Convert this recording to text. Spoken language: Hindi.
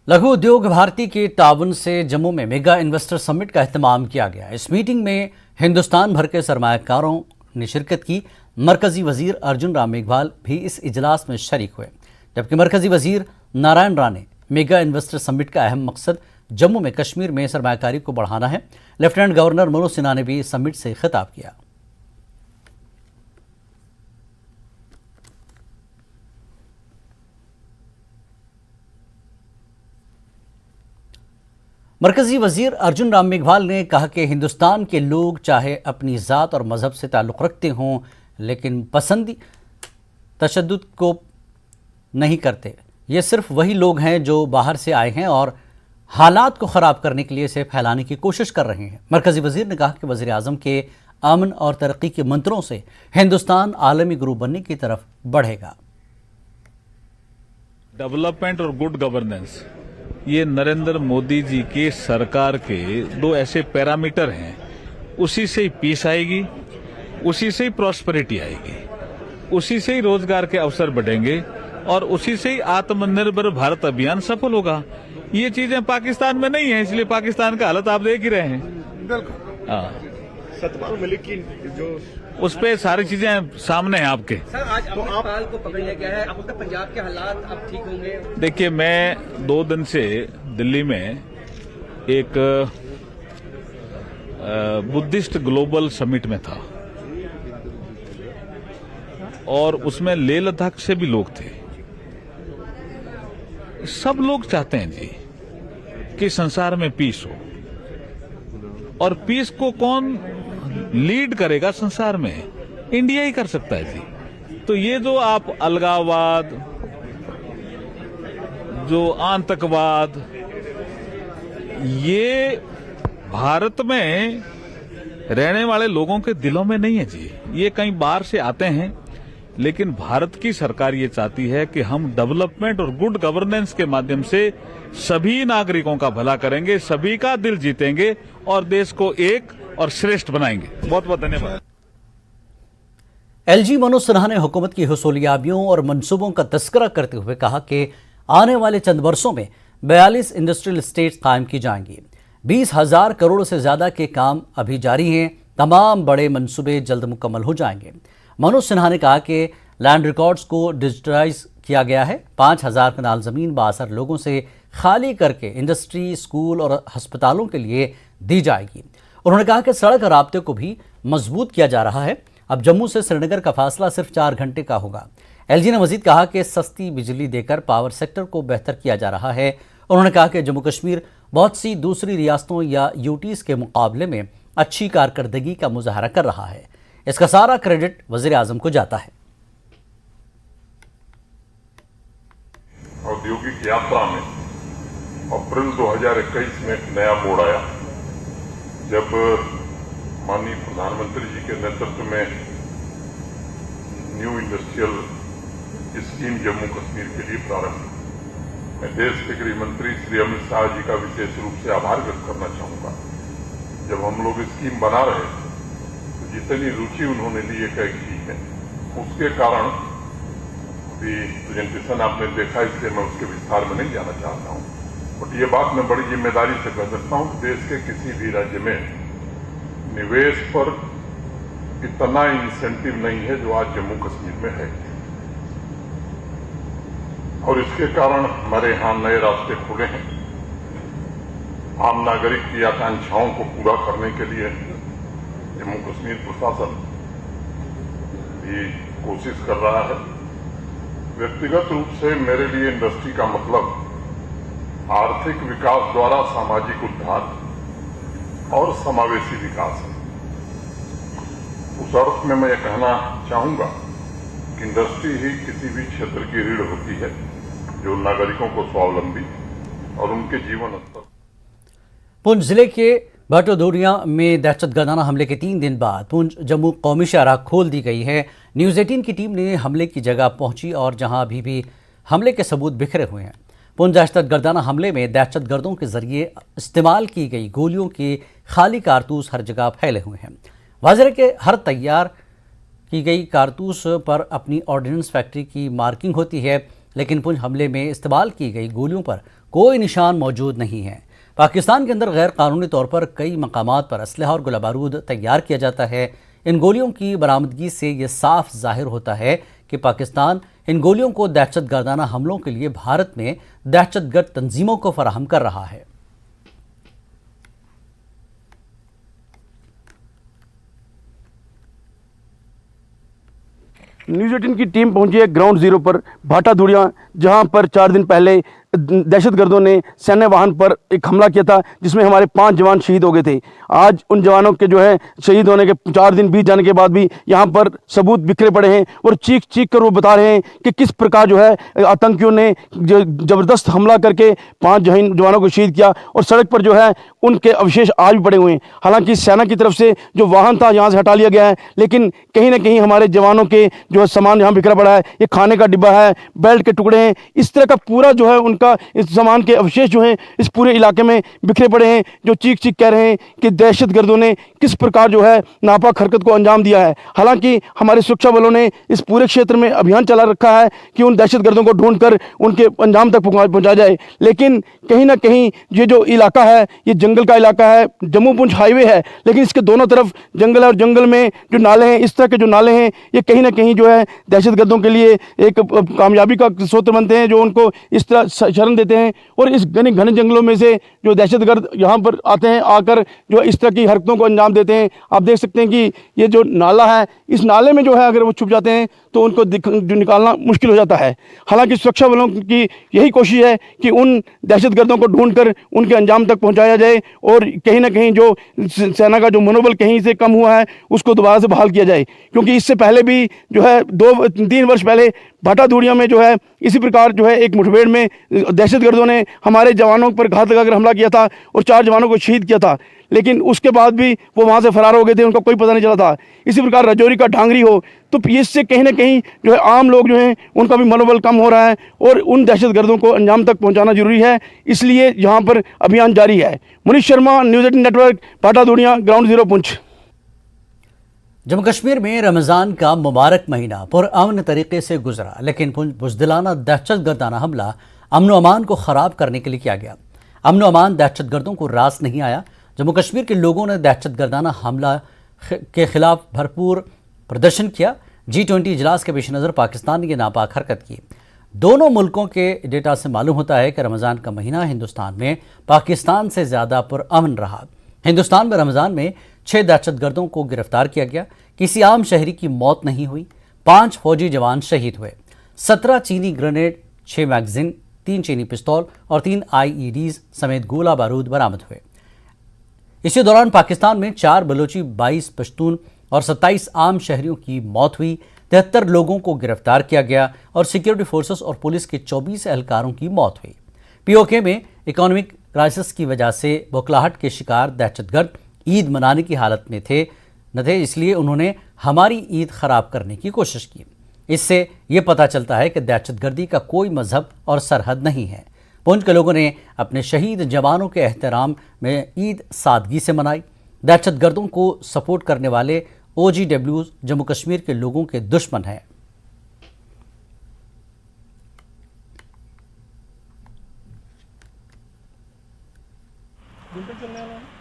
लघु उद्योग भारती के ताउन से जम्मू में मेगा इन्वेस्टर समिट का एहतमाम किया गया। इस मीटिंग में हिंदुस्तान भर के सरमायाकारों ने शिरकत की। मरकजी वजीर अर्जुन राम मेघवाल भी इस इजलास में शरीक हुए, जबकि मरकजी वजीर नारायण राणे ने मेगा इन्वेस्टर समिट का अहम मकसद जम्मू में कश्मीर में सरमायाकारी को बढ़ाना है। लेफ्टिनेंट गवर्नर मनोज सिन्हा ने भी समिट से खिताब किया। मरकजी वजीर अर्जुन राम मेघवाल ने कहा कि हिंदुस्तान के लोग चाहे अपनी ज़ात और मज़हब से ताल्लुक़ रखते हों, लेकिन पसंदी तशद्दुद को नहीं करते। ये सिर्फ वही लोग हैं जो बाहर से आए हैं और हालात को ख़राब करने के लिए इसे फैलाने की कोशिश कर रहे हैं। मरकजी वजीर ने कहा कि वज़ीर आज़म के अमन और तरक्की के मंत्रों से हिंदुस्तान आलमी गुरु बनने की तरफ बढ़ेगा। डेवलपमेंट और गुड गवर्नेंस ये नरेंद्र मोदी जी के सरकार के दो ऐसे पैरामीटर हैं। उसी से ही पीस आएगी, उसी से ही प्रॉस्पेरिटी आएगी, उसी से ही रोजगार के अवसर बढ़ेंगे और उसी से ही आत्मनिर्भर भारत अभियान सफल होगा। ये चीजें पाकिस्तान में नहीं है, इसलिए पाकिस्तान का हालत आप देख ही रहे हैं। हाँ, सतपाल मलिक की जो उस पे सारी चीजें सामने हैं आपके। सर, आज अमृतपाल को पकड़ लिया गया है। अब तक पंजाब के हालात अब ठीक होंगे? देखिए, मैं 2 दिन से दिल्ली में एक बुद्धिस्ट ग्लोबल समिट में था और उसमें लेह लद्दाख से भी लोग थे। सब लोग चाहते हैं जी कि संसार में पीस हो, और पीस को कौन लीड करेगा संसार में? इंडिया ही कर सकता है जी। तो ये जो आप अलगाववाद, जो आतंकवाद, ये भारत में रहने वाले लोगों के दिलों में नहीं है जी। ये कहीं बाहर से आते हैं, लेकिन भारत की सरकार ये चाहती है कि हम डेवलपमेंट और गुड गवर्नेंस के माध्यम से सभी नागरिकों का भला करेंगे, सभी का दिल जीतेंगे और देश को एक और श्रेष्ठ बनाएंगे। बहुत बहुत धन्यवाद। एलजी मनोज सिन्हा ने हुकूमत की हुसूलियाबियों और मंसूबों का तस्करा करते हुए कहा कि आने वाले चंद वर्षों में 42 इंडस्ट्रियल एस्टेट्स कायम की जाएंगी। 20,000 करोड़ से ज्यादा के काम अभी जारी हैं। तमाम बड़े मंसूबे जल्द मुकम्मल हो जाएंगे। मनोज सिन्हा ने कहा कि लैंड रिकॉर्ड्स को डिजिटाइज किया गया है। 5,000 कनाल जमीन बासर लोगों से खाली करके इंडस्ट्री, स्कूल और अस्पतालों के लिए दी जाएगी। उन्होंने कहा कि सड़क राब्ते को भी मजबूत किया जा रहा है। अब जम्मू से श्रीनगर का फासला सिर्फ 4 घंटे का होगा। एलजी ने मजीद कहा कि सस्ती बिजली देकर पावर सेक्टर को बेहतर किया जा रहा है। उन्होंने कहा कि जम्मू कश्मीर बहुत सी दूसरी रियासतों या यूटीज के मुकाबले में अच्छी कारकर्दगी का मुजाहरा कर रहा है। इसका सारा क्रेडिट वजीर आजम को जाता है। औद्योगिक यात्रा में अप्रैल 2021 में एक नया मोड़ आया, जब माननीय प्रधानमंत्री जी के नेतृत्व में new industrial scheme Jammu Kashmir के लिए प्रारंभ हुई। मैं देश के गृह मंत्री श्री अमित शाह जी का विशेष रूप से आभार व्यक्त करना चाहूंगा। जब हम लोग स्कीम बना रहे थे तो जितनी रुचि उन्होंने ली की है, उसके कारण भी प्रेजेंटेशन आपने देखा, इसलिए मैं उसके विस्तार में नहीं जाना चाहता हूं। बट ये बात मैं बड़ी जिम्मेदारी से कह सकता हूं कि देश के किसी भी राज्य में निवेश पर इतना इंसेंटिव नहीं है जो आज जम्मू कश्मीर में है, और इसके कारण हमारे यहां नए रास्ते खुले हैं। आम नागरिक की आकांक्षाओं को पूरा करने के लिए जम्मू कश्मीर प्रशासन भी कोशिश कर रहा है। व्यक्तिगत रूप से मेरे लिए इंडस्ट्री का मतलब आर्थिक विकास द्वारा सामाजिक उद्धार और समावेशी विकास है। उस अर्थ में मैं ये कहना चाहूंगा कि इंडस्ट्री ही किसी भी क्षेत्र की रीढ़ होती है जो नागरिकों को स्वावलंबी और उनके जीवन स्तर। पुंछ जिले के भाटोदोरिया में दहशतगर्दाना हमले के 3 दिन बाद पुंछ जम्मू कौमी शाहराह खोल दी गई है। न्यूज़ 18 की टीम ने हमले की जगह पहुंची और जहां अभी भी हमले के सबूत बिखरे हुए हैं। पुंछ दहशतगर्दाना हमले में दहशतगर्दों के जरिए इस्तेमाल की गई गोलियों के खाली कारतूस हर जगह फैले हुए हैं। वाज़ेह के हर तैयार की गई कारतूस पर अपनी ऑर्डिनेंस फैक्ट्री की मार्किंग होती है। लेकिन पुंछ हमले में इस्तेमाल की गई गोलियों पर कोई निशान मौजूद नहीं है। पाकिस्तान के अंदर गैर कानूनी तौर पर कई मकामात पर असलहा और गोला बारूद तैयार किया जाता है। इन गोलियों की बरामदगी से ये साफ जाहिर होता है कि पाकिस्तान इन गोलियों को दहशत गर्दाना हमलों के लिए भारत में दहशतगर्द तंजीमों को फराहम कर रहा है। न्यूज़ 18 की टीम पहुंची है ग्राउंड जीरो पर भाटा धुड़िया, जहां पर 4 दिन पहले दहशतगर्दों ने सैन्य वाहन पर एक हमला किया था जिसमें हमारे 5 जवान शहीद हो गए थे। आज उन जवानों के जो है शहीद होने के 4 दिन बीत जाने के बाद भी यहाँ पर सबूत बिखरे पड़े हैं और चीख चीख कर वो बता रहे हैं कि किस प्रकार जो है आतंकियों ने जबरदस्त हमला करके 5 जवानों को शहीद किया और सड़क पर जो है उनके अवशेष आज भी पड़े हुए हैं। हालांकि सेना की तरफ से जो वाहन था यहाँ से हटा लिया गया है, लेकिन कहीं ना कहीं हमारे जवानों के जो है सामान यहाँ बिखरा पड़ा है। ये खाने का डिब्बा है, बेल्ट के टुकड़े हैं, इस तरह का पूरा जो है उनका इस सामान के अवशेष जो हैं इस पूरे इलाके में बिखरे पड़े हैं, जो चीख चीख कह रहे हैं कि दहशतगर्दों ने किस प्रकार जो है नापाक हरकत को अंजाम दिया है। हालांकि हमारे सुरक्षा बलों ने इस पूरे क्षेत्र में अभियान चला रखा है कि उन दहशतगर्दों को ढूंढकर उनके अंजाम तक पहुंचा जाए, लेकिन कहीं ना कहीं ये जो इलाका है ये जंगल का इलाका है, जम्मू पुंछ हाईवे है, लेकिन इसके दोनों तरफ जंगल है और जंगल में जो नाले हैं, इस तरह के जो नाले हैं ये कहीं ना कहीं जो है दहशतगर्दों के लिए एक कामयाबी का स्रोत बनते हैं, जो उनको इस तरह शरण देते हैं। और इस घने जंगलों में से जो दहशतगर्द यहाँ पर आते हैं, आकर जो इस तरह की हरकतों को अंजाम देते हैं। आप देख सकते हैं कि ये जो नाला है, इस नाले में जो है अगर वो छुप जाते हैं तो उनको जो निकालना मुश्किल हो जाता है। हालांकि सुरक्षा बलों की यही कोशिश है कि उन दहशतगर्दों को ढूंढकर उनके अंजाम तक पहुंचाया जाए और कहीं ना कहीं जो सेना का जो मनोबल कहीं से कम हुआ है उसको दोबारा से बहाल किया जाए, क्योंकि इससे पहले भी जो है 2-3 वर्ष पहले भाटा धुड़िया में जो है इसी प्रकार जो है एक मुठभेड़ में दहशतगर्दों ने हमारे जवानों पर घात लगाकर हमला किया था और 4 जवानों को शहीद किया था, लेकिन उसके बाद भी वो वहाँ से फरार हो गए थे, उनका कोई पता नहीं चला था। इसी प्रकार राजौरी का ढांगरी हो, तो इससे कहीं ना कहीं जो है आम लोग जो हैं उनका भी मनोबल कम हो रहा है और उन दहशतगर्दों को अंजाम तक पहुँचाना जरूरी है, इसलिए यहाँ पर अभियान जारी है। मुनीष शर्मा, न्यूज़ 18 नेटवर्क, भाटा धुड़िया, ग्राउंड जीरो, पुंछ। जम्मू कश्मीर में रमज़ान का मुबारक महीना पुरअमन तरीके से गुजरा, लेकिन बुज़दिलाना दहशतगर्दाना हमला अमन व अमान को ख़राब करने के लिए किया गया। अमन व अमान दहशतगर्दों को रास नहीं आया। जम्मू कश्मीर के लोगों ने दहशतगर्दाना हमला के खिलाफ भरपूर प्रदर्शन किया। G20 इजलास के पेश नज़र पाकिस्तान ने यह नापाक हरकत की। दोनों मुल्कों के डेटा से मालूम होता है कि रमज़ान का महीना हिंदुस्तान में पाकिस्तान से ज़्यादा पुरअमन रहा। हिंदुस्तान में रमज़ान में 6 दहशतगर्दों को गिरफ्तार किया गया। किसी आम शहरी की मौत नहीं हुई। 5 फौजी जवान शहीद हुए। 17 चीनी ग्रेनेड, 6 मैगजीन, 3 चीनी पिस्तौल और 3 IEDs समेत गोला बारूद बरामद हुए। इसी दौरान पाकिस्तान में 4 बलोची, 22 पश्तून और 27 आम शहरियों की मौत हुई। 73 लोगों को गिरफ्तार किया गया और सिक्योरिटी फोर्सेस और पुलिस के 24 एहलकारों की मौत हुई। POK में इकोनॉमिक क्राइसिस की वजह से बौखलाहट के शिकार दहशतगर्द ईद मनाने की हालत में थे, इसलिए उन्होंने हमारी ईद ख़राब करने की कोशिश की। इससे ये पता चलता है कि दहशतगर्दी का कोई मजहब और सरहद नहीं है। पुंछ के लोगों ने अपने शहीद जवानों के एहतराम में ईद सादगी से मनाई। दहशतगर्दों को सपोर्ट करने वाले OGWs जम्मू कश्मीर के लोगों के दुश्मन हैं। चलने वाला है।